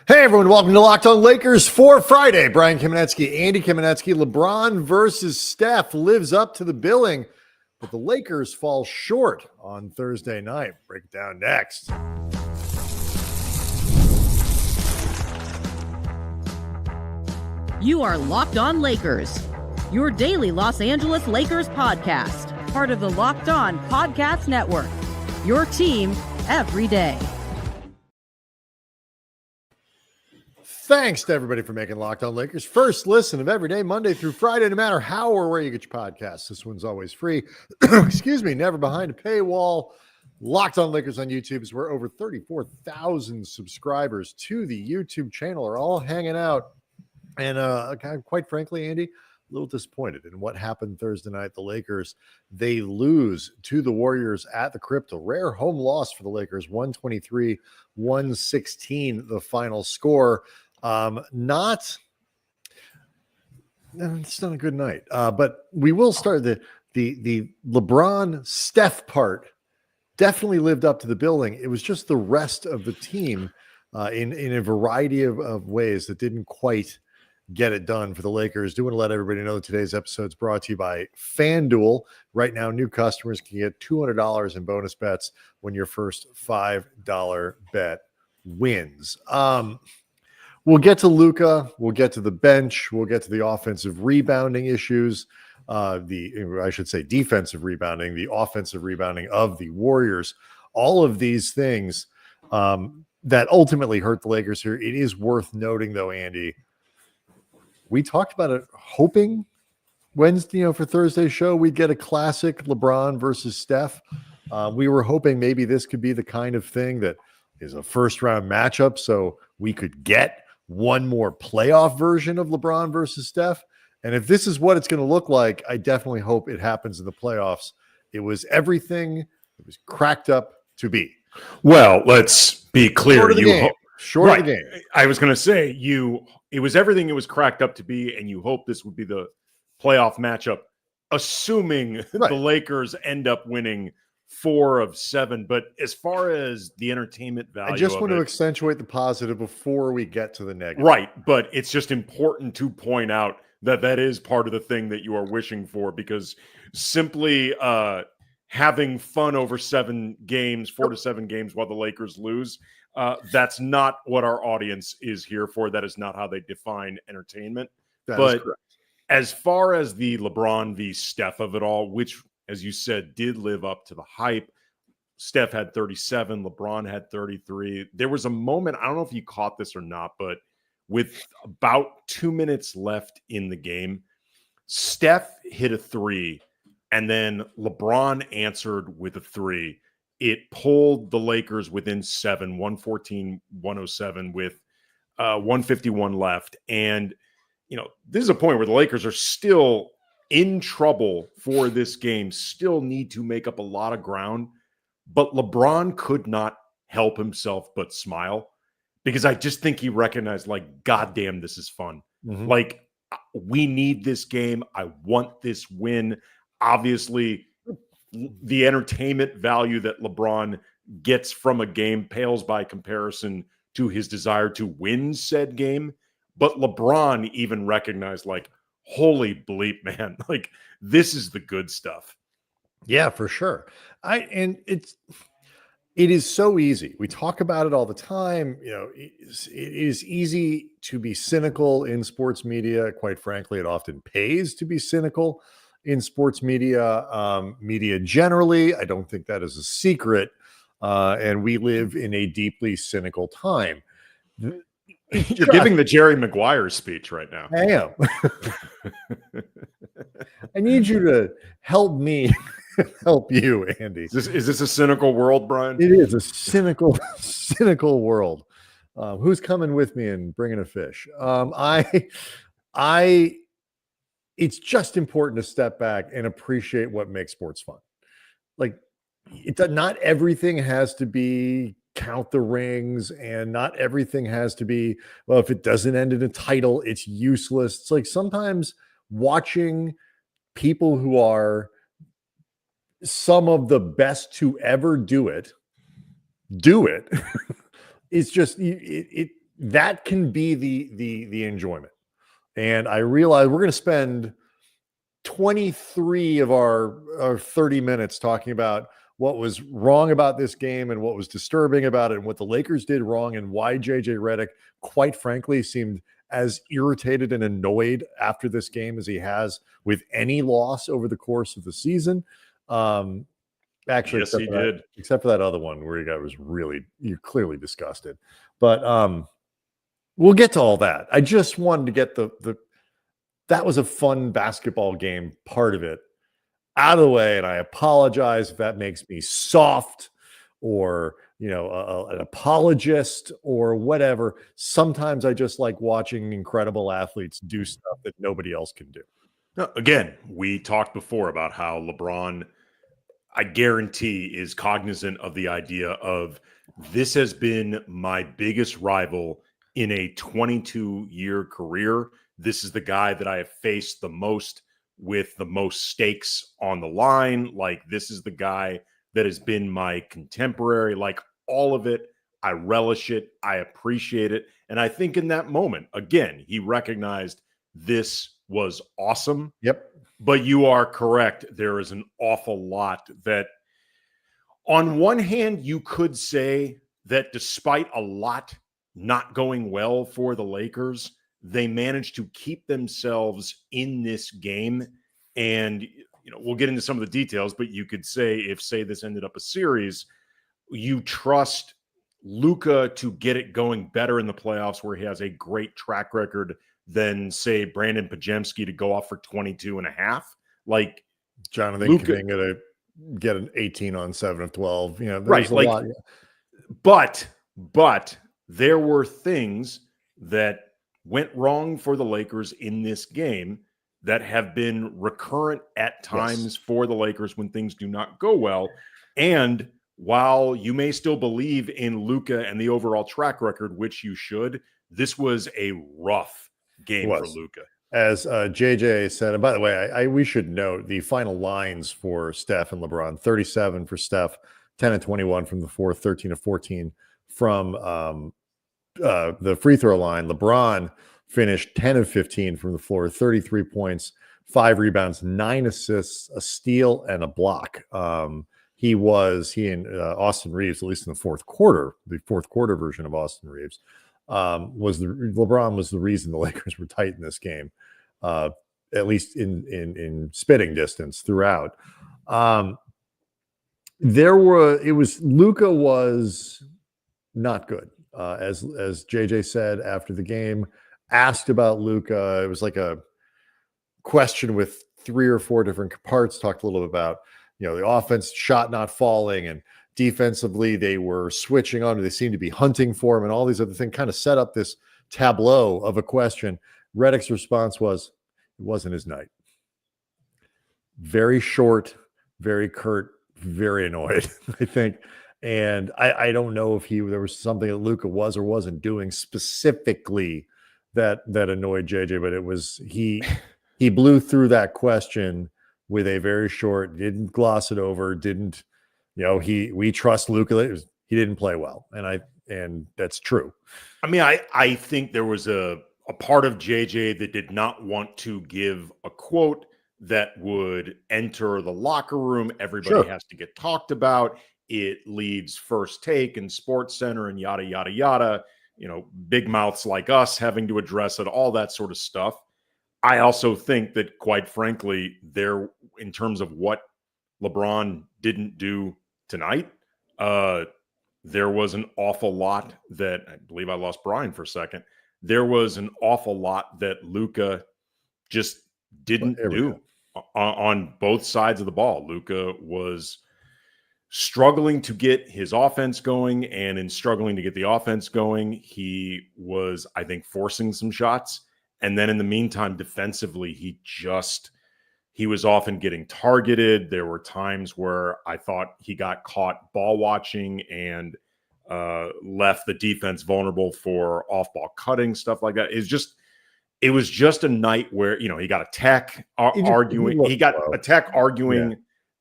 Hey everyone, welcome to Locked On Lakers for Friday. Brian Kamenetzky, Andy Kamenetzky. LeBron versus Steph lives up to the billing, but the Lakers fall short on Thursday night. Break it down next. You are Locked On Lakers, your daily Los Angeles Lakers podcast, part of the Locked On Podcast Network, your team every day. Thanks to everybody for making Locked On Lakers first listen of every day, Monday through Friday, no matter how or where you get your podcasts. This one's always free. Excuse me, never behind a paywall. Locked On Lakers on YouTube is where over 34,000 subscribers to the YouTube channel are all hanging out. And quite frankly, Andy, a little disappointed in what happened Thursday night. The Lakers, they lose to the Warriors at the Crypto. Rare home loss for the Lakers, 123-116, the final score. It's not a good night. But we will start the LeBron Steph part definitely lived up to the billing. It was just the rest of the team in a variety of ways that didn't quite get it done for the Lakers. Do want to let everybody know that today's episode is brought to you by FanDuel. Right now, new customers can get $200 in bonus bets when your first $5 bet wins. We'll get to Luka. We'll get to the bench. We'll get to the offensive rebounding issues. Defensive rebounding, the offensive rebounding of the Warriors. All of these things that ultimately hurt the Lakers here. It is worth noting, though, Andy, we talked about it, hoping Wednesday, for Thursday's show, we'd get a classic LeBron versus Steph. We were hoping maybe this could be the kind of thing that is a first-round matchup, so we could get one more playoff version of LeBron versus Steph. And if this is what it's going to look like, I definitely hope it happens in the playoffs. It was everything it was cracked up to be. Well, let's be clear. Short of the game. I was going to say, it was everything it was cracked up to be, and you hope this would be the playoff matchup, assuming the Lakers end up winning 4 of 7. But as far as the entertainment value, I just want to accentuate the positive before we get to the negative. Right, but it's just important to point out that is part of the thing that you are wishing for, because simply having fun over 7 games, 4 to 7 games while the Lakers lose, that's not what our audience is here for. That is not how they define entertainment. That is correct. As far as the LeBron v. Steph of it all, which, as you said, did live up to the hype. Steph had 37, LeBron had 33. There was a moment, I don't know if you caught this or not, but with about 2 minutes left in the game, Steph hit a 3, and then LeBron answered with a 3. It pulled the Lakers within 7, 114-107 with 151 left. And, this is a point where the Lakers are still in trouble for this game, still need to make up a lot of ground. But LeBron could not help himself but smile, because I just think he recognized, goddamn, this is fun. Mm-hmm. We need this game. I want this win. Obviously, the entertainment value that LeBron gets from a game pales by comparison to his desire to win said game. But LeBron even recognized, holy bleep, man, this is the good stuff. Yeah, for sure. It is so easy. We talk about it all the time. It is easy to be cynical in sports media. Quite frankly, it often pays to be cynical in sports media, media generally. I don't think that is a secret. And we live in a deeply cynical time. You're giving the Jerry Maguire speech right now. I am. I need you to help me help you, Andy. Is this a cynical world, Brian? It is a cynical world. Who's coming with me and bringing a fish? It's just important to step back and appreciate what makes sports fun. Not everything has to be count the rings, and not everything has to be, well, if it doesn't end in a title, it's useless. It's sometimes watching people who are some of the best to ever do it. It's just, that can be the enjoyment. And I realize we're going to spend 23 of our 30 minutes talking about what was wrong about this game and what was disturbing about it and what the Lakers did wrong and why JJ Redick, quite frankly, seemed as irritated and annoyed after this game as he has with any loss over the course of the season. Actually, yes, he did. Except for that other one where you're clearly disgusted. But we'll get to all that. I just wanted to get that was a fun basketball game part of it out of the way, and I apologize if that makes me soft or an apologist or whatever. Sometimes I just like watching incredible athletes do stuff that nobody else can do. Now, again, we talked before about how LeBron, I guarantee, is cognizant of the idea of this has been my biggest rival in a 22-year career. This is the guy that I have faced the most with the most stakes on the line. Like, this is the guy that has been my contemporary. Like, all of it, I relish it. I appreciate it. And I think in that moment, again, he recognized this was awesome. Yep. But you are correct. There is an awful lot that, on one hand, you could say that despite a lot not going well for the Lakers, they managed to keep themselves in this game. And, we'll get into some of the details, but you could say if, this ended up a series, you trust Luka to get it going better in the playoffs where he has a great track record than, say, Brandon Pajemski to go off for 22 and a half. Like, Jonathan Luka, Kuminga to get an 18 on 7 of 12. Right. A lot. But there were things that went wrong for the Lakers in this game that have been recurrent at times for the Lakers when things do not go well. And while you may still believe in Luka and the overall track record, which you should, this was a rough game for Luka. As JJ said, and by the way, we should note the final lines for Steph and LeBron: 37 for Steph, 10 and 21 from the fourth, 13 of 14 from the free throw line. LeBron finished 10 of 15 from the floor, 33 points, 5 rebounds, 9 assists, a steal, and a block. He and Austin Reeves, at least in the fourth quarter version of Austin Reeves, LeBron was the reason the Lakers were tight in this game, at least in spitting distance throughout. Luka was not good. As JJ said after the game, asked about Luka, it was like a question with 3 or 4 different parts. Talked a little bit about the offense, shot not falling, and defensively they were switching on. They seemed to be hunting for him, and all these other things kind of set up this tableau of a question. Redick's response was, it wasn't his night. Very short, very curt, very annoyed, I think. And I don't know if there was something that Luka was or wasn't doing specifically that annoyed JJ, but it was he blew through that question with a very short, didn't gloss it over, didn't, we trust Luka. He didn't play well. And that's true. I mean, I think there was a part of JJ that did not want to give a quote that would enter the locker room. Everybody has to get talked about. It leads First Take and Sports Center and yada, yada, yada. Big mouths like us having to address it, all that sort of stuff. I also think that, quite frankly, in terms of what LeBron didn't do tonight, there was an awful lot that, I believe I lost Brian for a second. There was an awful lot that Luka just didn't do on both sides of the ball. Luka was struggling to get his offense going, and in struggling to get the offense going, he was, I think, forcing some shots. And then in the meantime, defensively, he was often getting targeted. There were times where I thought he got caught ball watching and left the defense vulnerable for off-ball cutting, stuff like that. It was just a night where, he got a tech arguing. He got a tech arguing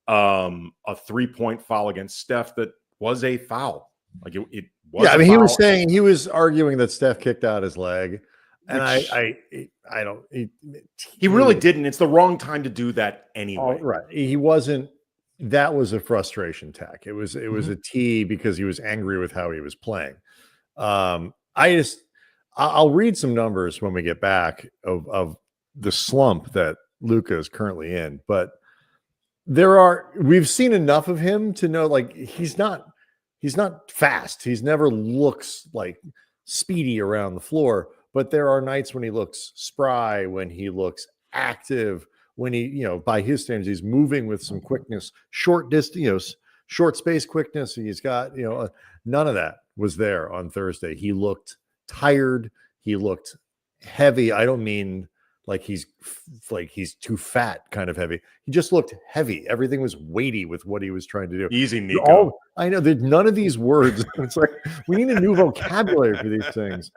a 3-point foul against Steph that was a foul. Like, it Was Yeah, I a mean, foul. he was arguing that Steph kicked out his leg, and Which I don't. he really didn't. It's the wrong time to do that All anyway. right, he wasn't. That was a frustration tack. It was Mhm. a T because he was angry with how he was playing. I just I'll read some numbers when we get back of the slump that Luka is currently in, but we've seen enough of him to know like he's not fast. He's never looks like speedy around the floor, but there are nights when he looks spry, when he looks active, when he, by his standards, he's moving with some quickness, short distance, short space quickness. He's got, none of that was there on Thursday. He looked tired. He looked heavy. I don't mean like he's too fat kind of heavy. He just looked heavy. Everything was weighty with what he was trying to do. Easy, Nico. I know that none of these words. It's like we need a new vocabulary for these things.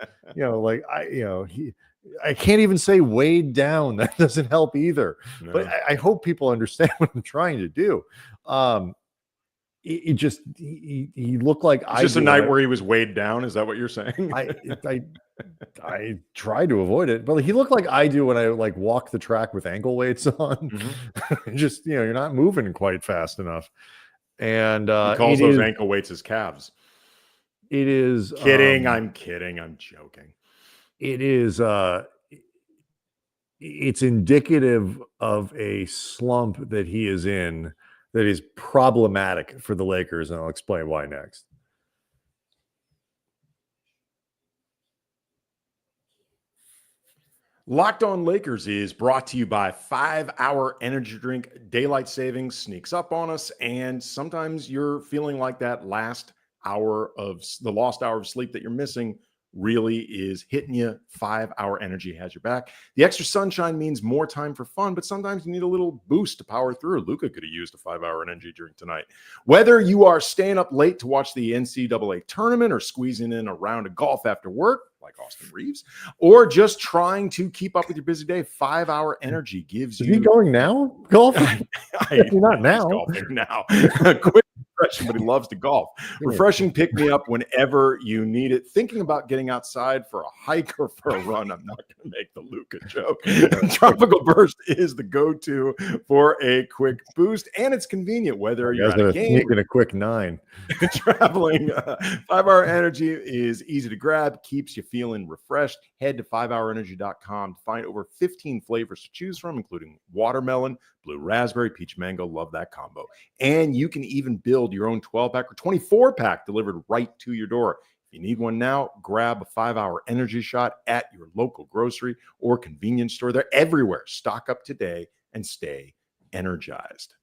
I can't even say weighed down. That doesn't help either. No. But I hope people understand what I'm trying to do. He looked like It's just a night where he was weighed down. Is that what you're saying? I tried to avoid it, but he looked like I do when I like walk the track with ankle weights on. Mhm. Just you're not moving quite fast enough. And He calls those ankle weights his calves. It is kidding. I'm kidding. I'm joking. It is it's indicative of a slump that he is in that is problematic for the Lakers, and I'll explain why next. Locked On Lakers is brought to you by 5-Hour Energy Drink. Daylight savings sneaks up on us, and sometimes you're feeling like that the lost hour of sleep that you're missing really is hitting you. 5-Hour Energy has your back. The extra sunshine means more time for fun, but sometimes you need a little boost to power through. Luka could have used a 5-Hour Energy drink tonight. Whether you are staying up late to watch the NCAA tournament or squeezing in a round of golf after work, like Austin Reeves, or just trying to keep up with your busy day, 5-Hour Energy gives you... Is he going now? Golf? Not now. Golfing now. Quick, refreshing, but he loves to golf. Refreshing pick-me-up whenever you need it. Thinking about getting outside for a hike or for a run. I'm not going to make the Luka joke. Tropical Burst is the go-to for a quick boost, and it's convenient whether you're at a game or a quick 9. Traveling. 5-Hour Energy is easy to grab, keeps you feeling refreshed. Head to 5hourenergy.com to find over 15 flavors to choose from, including watermelon, blue raspberry, peach mango. Love that combo. And you can even build your own 12-pack or 24-pack delivered right to your door. If you need one now, grab a 5-Hour Energy shot at your local grocery or convenience store. They're everywhere. Stock up today and stay energized.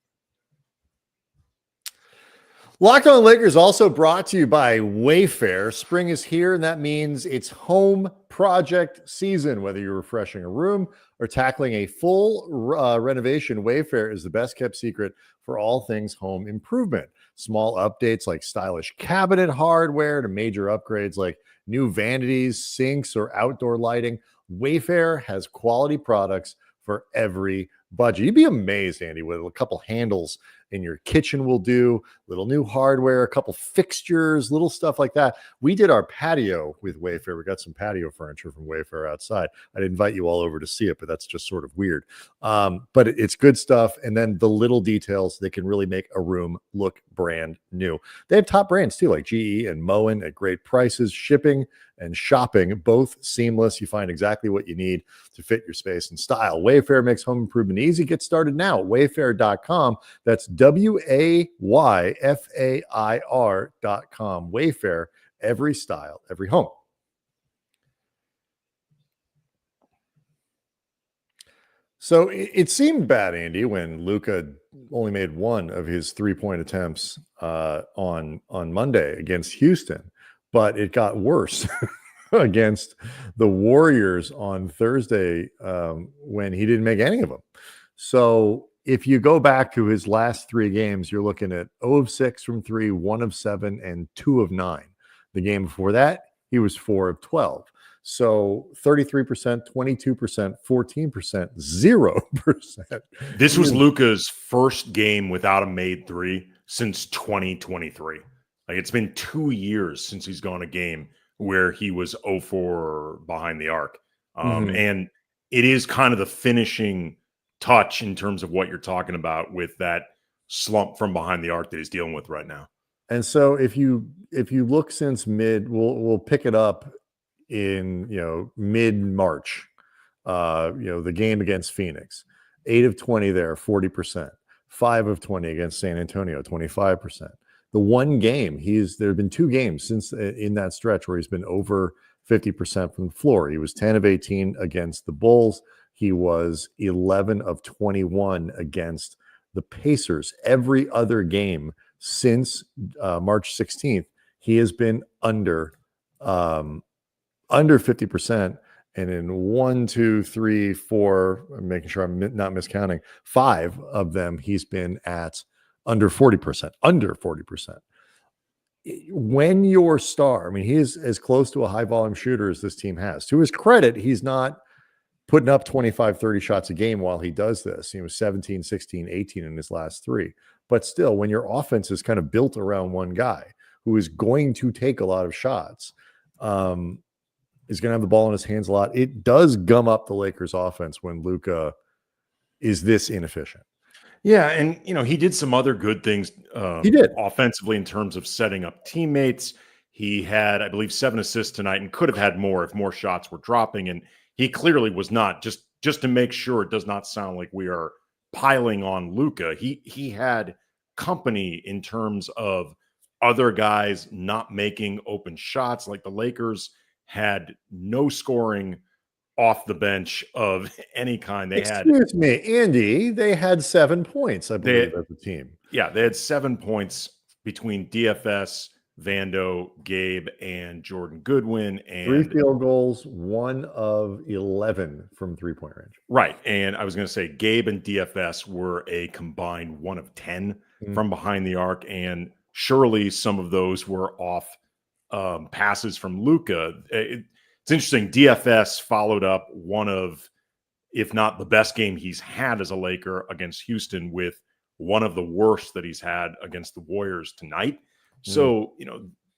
Locked On Lakers also brought to you by WayFair. Spring is here, and that means it's home project season. Whether you're refreshing a room or tackling a full renovation, WayFair is the best kept secret for all things home improvement. Small updates like stylish cabinet hardware to major upgrades like new vanities, sinks, or outdoor lighting. WayFair has quality products for every budget. You'd be amazed, Andy, what a couple handles in your kitchen will do, little new hardware, a couple fixtures, little stuff like that. We did our patio with WayFair. We got some patio furniture from WayFair outside. I'd invite you all over to see it, but that's just sort of weird. But it's good stuff. And then the little details that can really make a room look brand new. They have top brands too, like GE and Moen at great prices. Shipping and shopping, both seamless. You find exactly what you need to fit your space and style. WayFair makes home improvement easy. Get started now at wayfair.com. That's WAYFAIR.com. WayFair, every style, every home. So it seemed bad, Andy, when Luka only made one of his 3-point attempts on Monday against Houston, but it got worse against the Warriors on Thursday when he didn't make any of them. So if you go back to his last 3 games, you're looking at 0 of 6 from 3, 1 of 7, and 2 of 9. The game before that, he was 4 of 12. So 33%, 22%, 14%, 0%. This was Luka's first game without a made 3 since 2023. Like, it's been 2 years since he's gone a game where he was 0 for behind the arc. And it is kind of the finishing touch in terms of what you're talking about with that slump from behind the arc that he's dealing with right now. And so if you look since we'll pick it up in mid-March. The game against Phoenix, 8 of 20 there, 40%. 5 of 20 against San Antonio, 25%. The one game there have been 2 games since in that stretch where he's been over 50% from the floor. He was 10 of 18 against the Bulls. He was 11 of 21 against the Pacers. Every other game since March 16th, he has been under 50%. And in 1, 2, 3, 4, I'm making sure I'm not miscounting, 5 of them, he's been at under 40%. Under 40%. When your star, I mean, he is as close to a high volume shooter as this team has. To his credit, he's not putting up 25, 30 shots a game while he does this. He was 17, 16, 18 in his last 3. But still, when your offense is kind of built around one guy who is going to take a lot of shots, is going to have the ball in his hands a lot. It does gum up the Lakers offense when Luka is this inefficient. Yeah, and he did some other good things. He did offensively in terms of setting up teammates. He had, I believe, 7 assists tonight, and could have had more if more shots were dropping. And he clearly was not. Just to make sure it does not sound like we are piling on Luka. He had company in terms of other guys not making open shots. Like the Lakers had no scoring off the bench of any kind. Excuse me, Andy, they had 7 points, I believe, as a team. Yeah, they had 7 points between DFS, Vando, Gabe, and Jordan Goodwin. And 3 field goals, 1 of 11 from 3-point range. Right. And I was going to say Gabe and DFS were a combined 1 of 10 from behind the arc. And surely some of those were off passes from Luka. It's interesting. DFS followed up one of, if not the best game he's had as a Laker against Houston, with one of the worst that he's had against the Warriors tonight. So,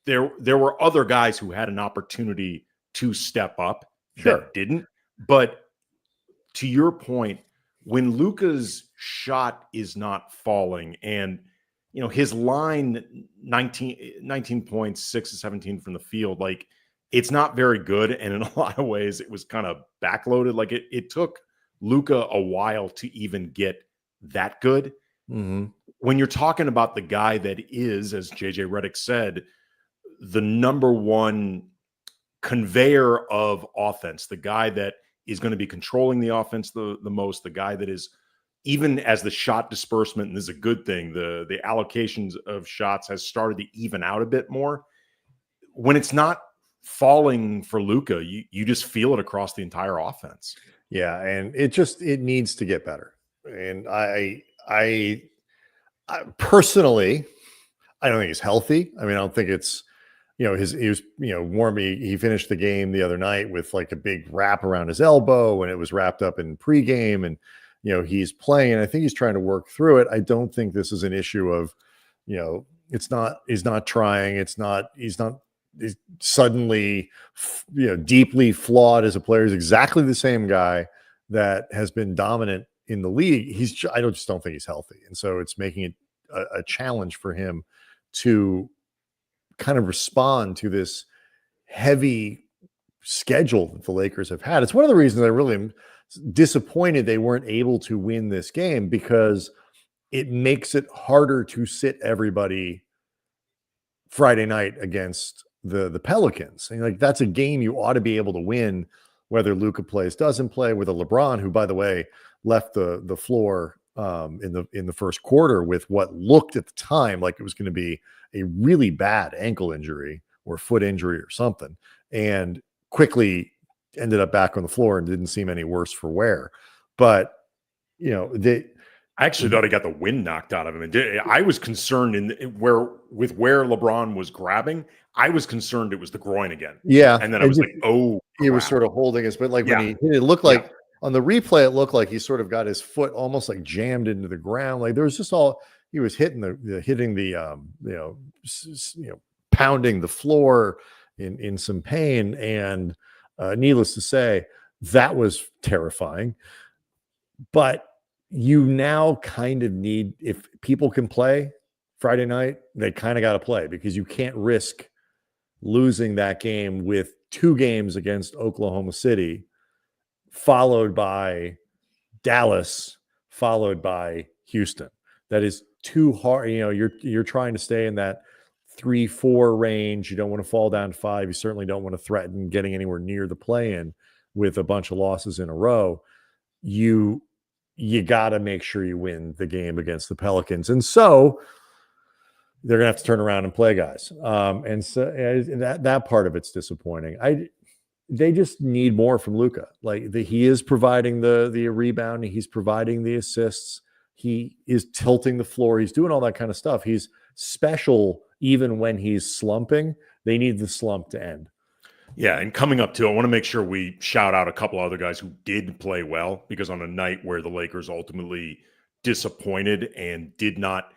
there were other guys who had an opportunity to step up that didn't. But to your point, when Luka's shot is not falling and, his line 19 points, 6 of 17 from the field, like, it's not very good. And in a lot of ways, it was kind of backloaded. Like it took Luka a while to even get that good. When you're talking about the guy that is, as JJ Redick said, the number one conveyor of offense, the guy that is going to be controlling the offense the most, the guy that is, even as the shot disbursement, and this is a good thing, the allocations of shots has started to even out a bit more. When it's not falling for Luka, you just feel it across the entire offense. Yeah, and it needs to get better. And I personally, I don't think he's healthy. I mean, I don't think it's, he was warm. He finished the game the other night with like a big wrap around his elbow, and it was wrapped up in pregame, and he's playing, and I think he's trying to work through it. I don't think this is an issue of, he's not trying. He's suddenly, deeply flawed as a player. He's exactly the same guy that has been dominant in the league. I just don't think he's healthy. And so it's making it a challenge for him to kind of respond to this heavy schedule that the Lakers have had. It's one of the reasons I really am disappointed they weren't able to win this game, because it makes it harder to sit everybody Friday night against the Pelicans. And like, that's a game you ought to be able to win, whether Luka plays, doesn't play, with a LeBron who, by the way, left the floor in the first quarter with what looked at the time like it was going to be a really bad ankle injury or foot injury or something, and quickly ended up back on the floor and didn't seem any worse for wear. But I actually thought he got the wind knocked out of him. And I was concerned where LeBron was grabbing. I was concerned it was the groin again. Yeah. And then I was like, oh, he was sort of holding us, but like when he hit it, looked like on the replay, it looked like he sort of got his foot almost like jammed into the ground. Like there was just he was hitting pounding the floor in some pain, and needless to say, that was terrifying. But you now kind of need, if people can play Friday night, they kind of got to play, because you can't risk losing that game with 2 games against Oklahoma City, followed by Dallas, followed by Houston. That is too hard. You're trying to stay in that 3-4 range. You don't want to fall down to 5. You certainly don't want to threaten getting anywhere near the play-in with a bunch of losses in a row. You got to make sure you win the game against the Pelicans. And so they're going to have to turn around and play guys. And so that part of it's disappointing. They just need more from Luka. He is providing the rebounding. He's providing the assists. He is tilting the floor. He's doing all that kind of stuff. He's special even when he's slumping. They need the slump to end. Yeah, and coming up too, I want to make sure we shout out a couple other guys who did play well, because on a night where the Lakers ultimately disappointed and did not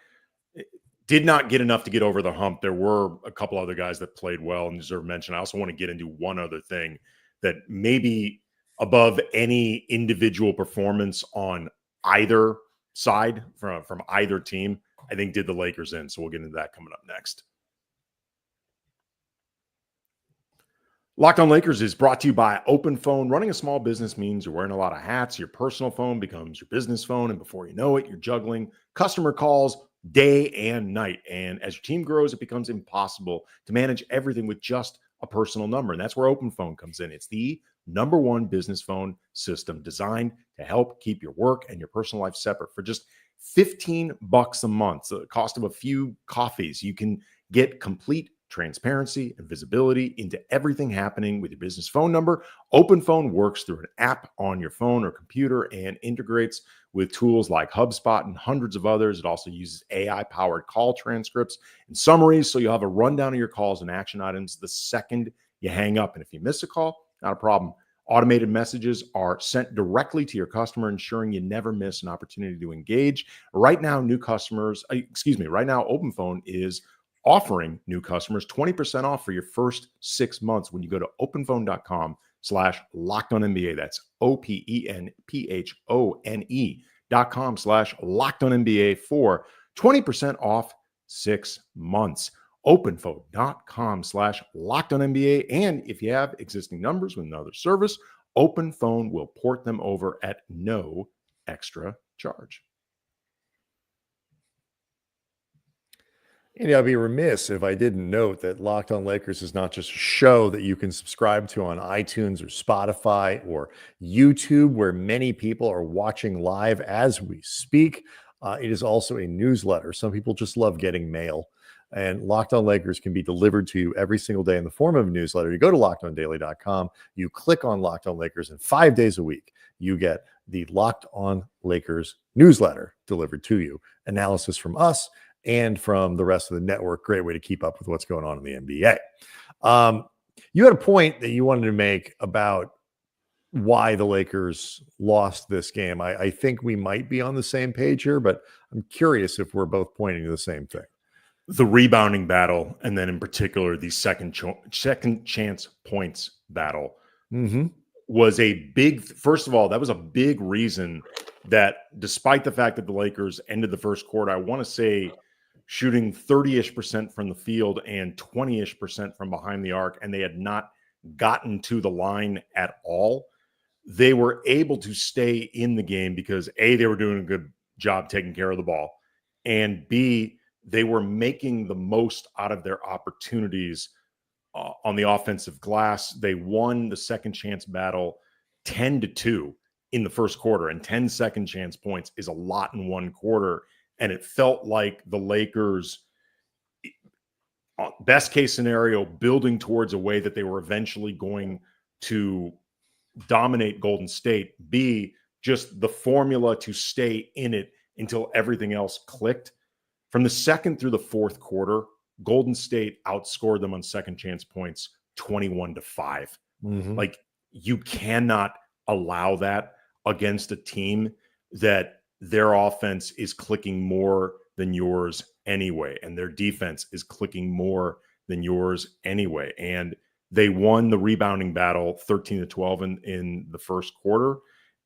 get enough to get over the hump, there were a couple other guys that played well and deserve mention. I also want to get into one other thing that maybe above any individual performance on either side from either team, I think did the Lakers in. So we'll get into that coming up next. Locked On Lakers is brought to you by Open Phone. Running a small business means you're wearing a lot of hats. Your personal phone becomes your business phone, and before you know it, you're juggling customer calls day and night. And as your team grows, it becomes impossible to manage everything with just a personal number. And that's where Open Phone comes in. It's the #1 business phone system designed to help keep your work and your personal life separate. For just $15 a month, the cost of a few coffees, you can get complete transparency and visibility into everything happening with your business phone number. Open Phone works through an app on your phone or computer and integrates with tools like HubSpot and hundreds of others. It also uses AI-powered call transcripts and summaries, so you'll have a rundown of your calls and action items the second you hang up. And if you miss a call, not a problem. Automated messages are sent directly to your customer, ensuring you never miss an opportunity to engage. Right now, Open Phone is offering new customers 20% off for your first 6 months when you go to openphone.com/LockedOnNBA. That's openphone.com/LockedOnNBA for 20% off 6 months. Openphone.com/LockedOnNBA. And if you have existing numbers with another service, Open Phone will port them over at no extra charge. And I'd be remiss if I didn't note that Locked On Lakers is not just a show that you can subscribe to on iTunes or Spotify or YouTube, where many people are watching live as we speak. It is also a newsletter. Some people just love getting mail. And Locked On Lakers can be delivered to you every single day in the form of a newsletter. You go to LockedOnDaily.com, you click on Locked On Lakers, and 5 days a week, you get the Locked On Lakers newsletter delivered to you. Analysis from us and from the rest of the network. Great way to keep up with what's going on in the NBA. You had a point that you wanted to make about why the Lakers lost this game. I think we might be on the same page here, but I'm curious if we're both pointing to the same thing. The rebounding battle, and then in particular, the second chance points battle was a big, first of all, that was a big reason that despite the fact that the Lakers ended the first quarter, I want to say shooting 30-ish% from the field and 20-ish% from behind the arc, and they had not gotten to the line at all, they were able to stay in the game because A, they were doing a good job taking care of the ball, and B, they were making the most out of their opportunities on the offensive glass. They won the second chance battle 10-2 in the first quarter, and 10 second chance points is a lot in one quarter. And it felt like the Lakers, best case scenario, building towards a way that they were eventually going to dominate Golden State. B, just the formula to stay in it until everything else clicked. From the second through the fourth quarter, Golden State outscored them on second chance points 21-5. Like, you cannot allow that against a team that their offense is clicking more than yours anyway. And their defense is clicking more than yours anyway. And they won the rebounding battle 13-12 in the first quarter.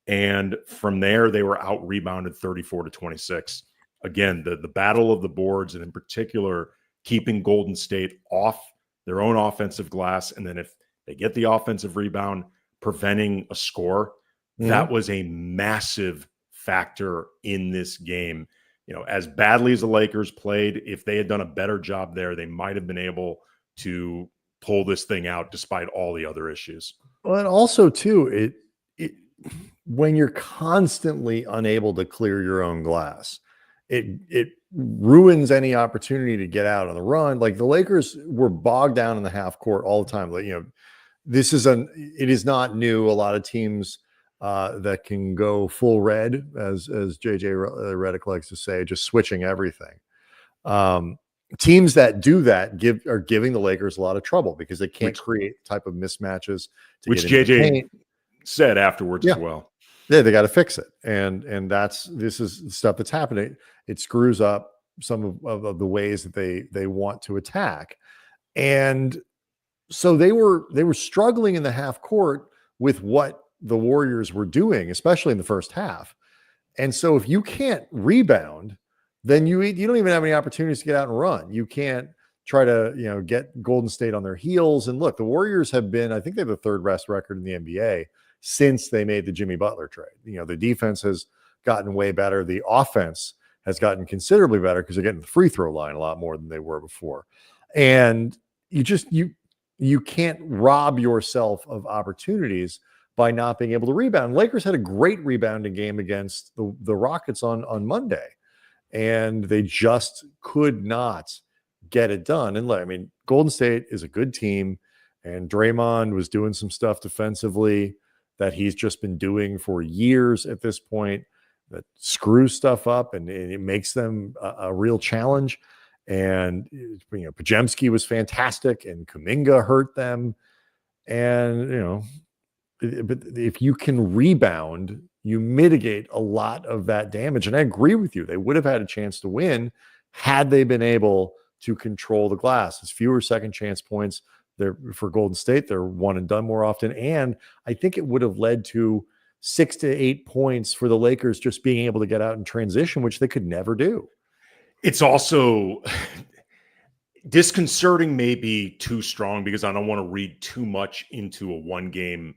And from there, they were out rebounded 34-26. Again, the battle of the boards, and in particular, keeping Golden State off their own offensive glass. And then if they get the offensive rebound, preventing a score, that was a massive factor in this game. You know, as badly as the Lakers played, if they had done a better job there, they might have been able to pull this thing out despite all the other issues. Well, and also too, when you're constantly unable to clear your own glass, it ruins any opportunity to get out on the run. Like the Lakers were bogged down in the half court all the time. Like, you know, it is not new. A lot of teams that can go full red, as JJ Redick likes to say, just switching everything. Teams that do that are giving the Lakers a lot of trouble because they can't create the type of mismatches. Which JJ said afterwards as well. Yeah, they got to fix it, and this is stuff that's happening. It screws up some of the ways that they want to attack, and so they were struggling in the half court with what the Warriors were doing, especially in the first half. And so if you can't rebound, then you don't even have any opportunities to get out and run. You can't try to, you know, get Golden State on their heels. And look, the Warriors have been, I think they have the third best record in the NBA since they made the Jimmy Butler trade. You know, the defense has gotten way better. The offense has gotten considerably better because they're getting the free throw line a lot more than they were before. And you can't rob yourself of opportunities by not being able to rebound. Lakers had a great rebounding game against the Rockets on Monday, and they just could not get it done. And I mean, Golden State is a good team, and Draymond was doing some stuff defensively that he's just been doing for years at this point that screws stuff up, and it makes them a real challenge. And, you know, Pajemski was fantastic, and Kuminga hurt them. And, you know, but if you can rebound, you mitigate a lot of that damage. And I agree with you. They would have had a chance to win had they been able to control the glass. There's fewer second chance points there for Golden State. They're one and done more often. And I think it would have led to 6 to 8 points for the Lakers just being able to get out in transition, which they could never do. It's also disconcerting, maybe too strong, because I don't want to read too much into a one game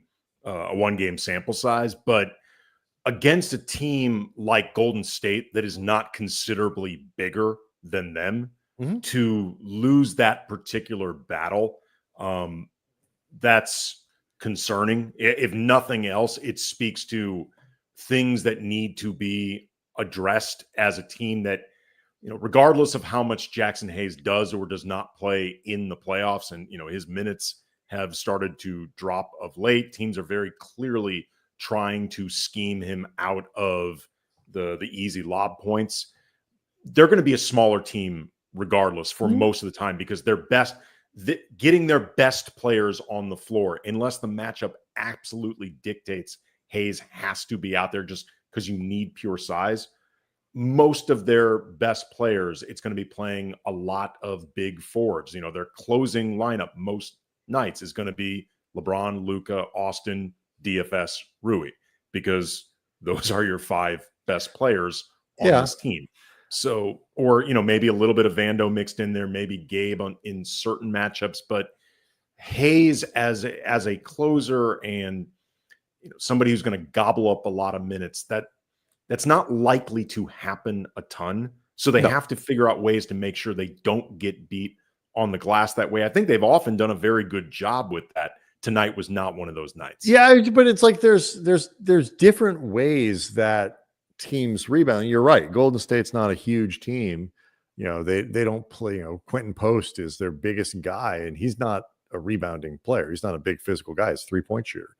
sample size, but against a team like Golden State that is not considerably bigger than them, to lose that particular battle, that's concerning. If nothing else, it speaks to things that need to be addressed as a team that, you know, regardless of how much Jackson Hayes does or does not play in the playoffs, and, you know, his minutes have started to drop of late. Teams are very clearly trying to scheme him out of the easy lob points. They're going to be a smaller team regardless for most of the time, because getting their best players on the floor, unless the matchup absolutely dictates Hayes has to be out there just because you need pure size. Most of their best players, it's going to be playing a lot of big forwards. You know, their closing lineup most nights is going to be LeBron, Luka, Austin, DFS, Rui, because those are your 5 best players on this team. So, or, you know, maybe a little bit of Vando mixed in there, maybe Gabe in certain matchups, but Hayes as a closer and, you know, somebody who's going to gobble up a lot of minutes, that's not likely to happen a ton. So they have to figure out ways to make sure they don't get beat on the glass that way. I think they've often done a very good job with that. Tonight was not one of those nights. Yeah, but it's like there's different ways that teams rebound. You're right. Golden State's not a huge team. You know, they don't play, you know, Quentin Post is their biggest guy, and he's not a rebounding player. He's not a big physical guy. He's a 3-point shooter.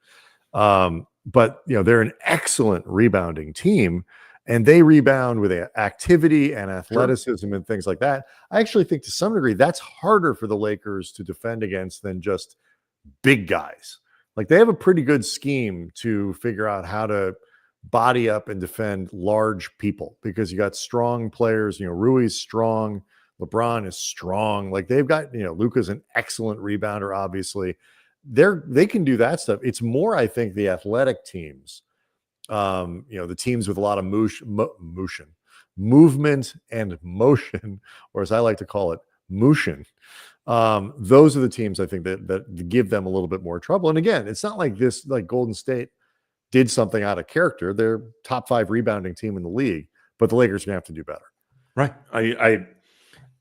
But, you know, they're an excellent rebounding team, and they rebound with activity and athleticism and things like that. I actually think to some degree that's harder for the Lakers to defend against than just big guys. Like, they have a pretty good scheme to figure out how to body up and defend large people because you got strong players. Rui's strong. LeBron is strong. Like they've got, Luka's an excellent rebounder, obviously. They can do that stuff. It's more, I think, the athletic teams, the teams with a lot of movement and motion, or as I like to call it, motion. Those are the teams I think that give them a little bit more trouble. And again, it's not like Golden State did something out of character. They're top 5 rebounding team in the league, but the Lakers are gonna have to do better. Right.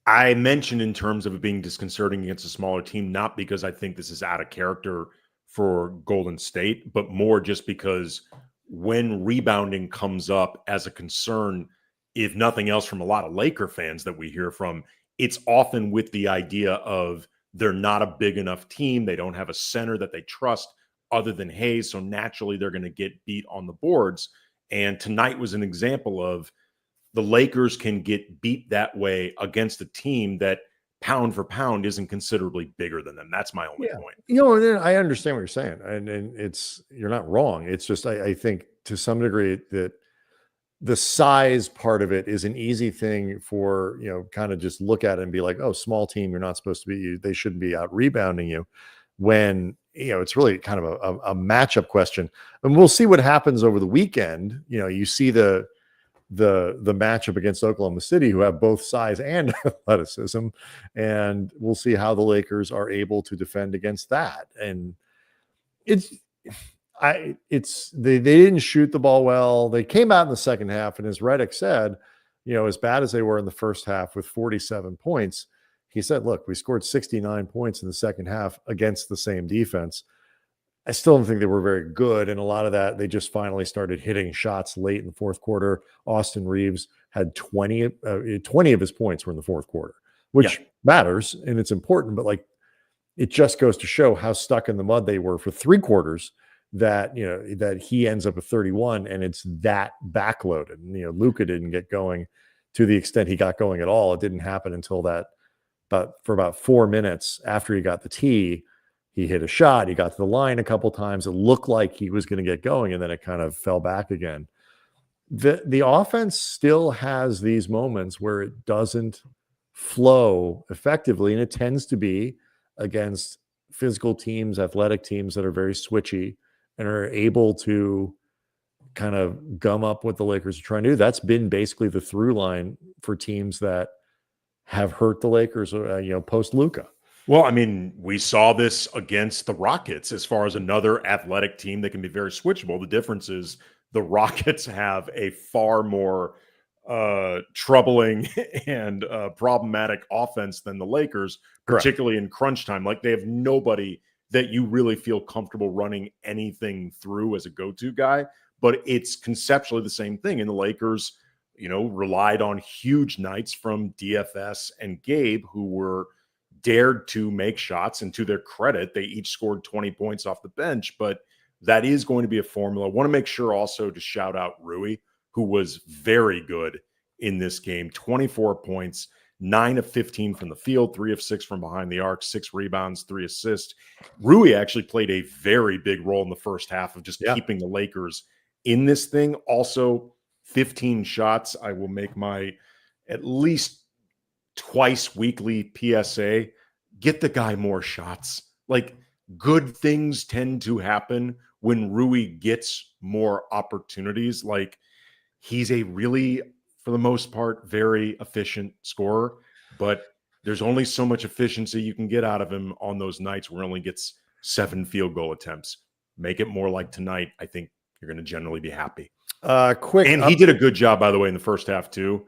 I mentioned in terms of it being disconcerting against a smaller team, not because I think this is out of character for Golden State, but more just because when rebounding comes up as a concern, if nothing else from a lot of Laker fans that we hear from, it's often with the idea of they're not a big enough team. They don't have a center that they trust other than Hayes. So naturally they're going to get beat on the boards. And tonight was an example of the Lakers can get beat that way against a team that pound for pound isn't considerably bigger than them. That's my only point. And I understand what you're saying. And you're not wrong. It's just, I think to some degree that the size part of it is an easy thing for, kind of just look at it and be like, oh, small team, you're not supposed to be, they shouldn't be out rebounding you, when, it's really kind of a matchup question. And we'll see what happens over the weekend. You see the matchup against Oklahoma City, who have both size and athleticism, and we'll see how the Lakers are able to defend against that. And they didn't shoot the ball well. They came out in the second half, and as Redick said, as bad as they were in the first half with 47 points, he said, look, we scored 69 points in the second half against the same defense. I still don't think they were very good. And a lot of that, they just finally started hitting shots late in the fourth quarter. Austin Reeves had 20 of his points were in the fourth quarter, which matters and it's important, but it just goes to show how stuck in the mud they were for 3 quarters that, that he ends up with 31 and it's that backloaded. And, Luka didn't get going to the extent he got going at all. It didn't happen until for about 4 minutes after he got the tee. He hit a shot. He got to the line a couple times. It looked like he was going to get going, and then it kind of fell back again. The offense still has these moments where it doesn't flow effectively, and it tends to be against physical teams, athletic teams that are very switchy and are able to kind of gum up what the Lakers are trying to do. That's been basically the through line for teams that have hurt the Lakers, post Luka. Well, I mean, we saw this against the Rockets as far as another athletic team that can be very switchable. The difference is the Rockets have a far more troubling and problematic offense than the Lakers, particularly in crunch time. Like they have nobody that you really feel comfortable running anything through as a go-to guy, but it's conceptually the same thing. And the Lakers, relied on huge nights from DFS and Gabe, who were dared to make shots, and to their credit, they each scored 20 points off the bench, but that is going to be a formula. I want to make sure also to shout out Rui, who was very good in this game. 24 points, 9 of 15 from the field, 3 of 6 from behind the arc, 6 rebounds, 3 assists. Rui actually played a very big role in the first half of just keeping the Lakers in this thing. Also, 15 shots. I will make my at least twice weekly PSA, get the guy more shots. Like good things tend to happen when Rui gets more opportunities. Like he's a really, for the most part, very efficient scorer, but there's only so much efficiency you can get out of him on those nights where he only gets 7 field goal attempts. Make it more like tonight. I think you're going to generally be happy. He did a good job, by the way, in the first half too.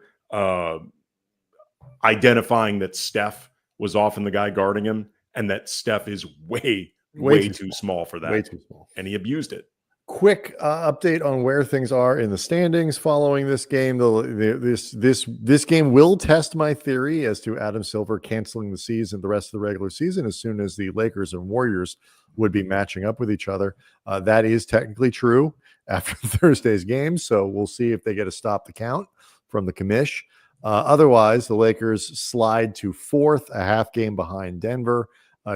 Identifying that Steph was often the guy guarding him and that Steph is way too small for that. Way too small. And he abused it. Quick update on where things are in the standings following this game. This game will test my theory as to Adam Silver canceling the season, the rest of the regular season, as soon as the Lakers and Warriors would be matching up with each other. That is technically true after Thursday's game. So we'll see if they get a stop the count from the commish. Otherwise, the Lakers slide to 4th, a half game behind Denver.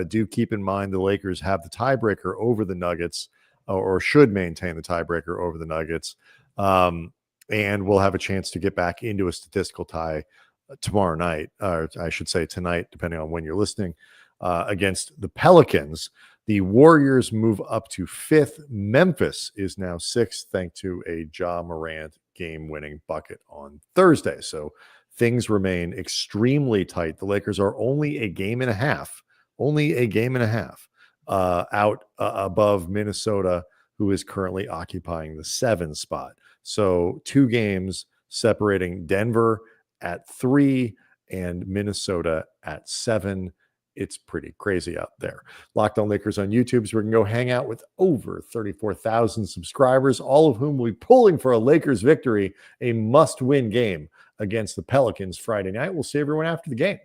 Do keep in mind the Lakers have the tiebreaker over the Nuggets, or should maintain the tiebreaker over the Nuggets. And we'll have a chance to get back into a statistical tie tomorrow night, or I should say tonight, depending on when you're listening, against the Pelicans. The Warriors move up to 5th. Memphis is now 6th, thanks to a Ja Morant game-winning bucket on Thursday. So things remain extremely tight. The Lakers are only a game and a half out above Minnesota, who is currently occupying the 7 spot. So 2 games separating Denver at 3 and Minnesota at 7. It's pretty crazy out there. Locked On Lakers on YouTube, so we can go hang out with over 34,000 subscribers, all of whom will be pulling for a Lakers victory, a must-win game against the Pelicans Friday night. We'll see everyone after the game.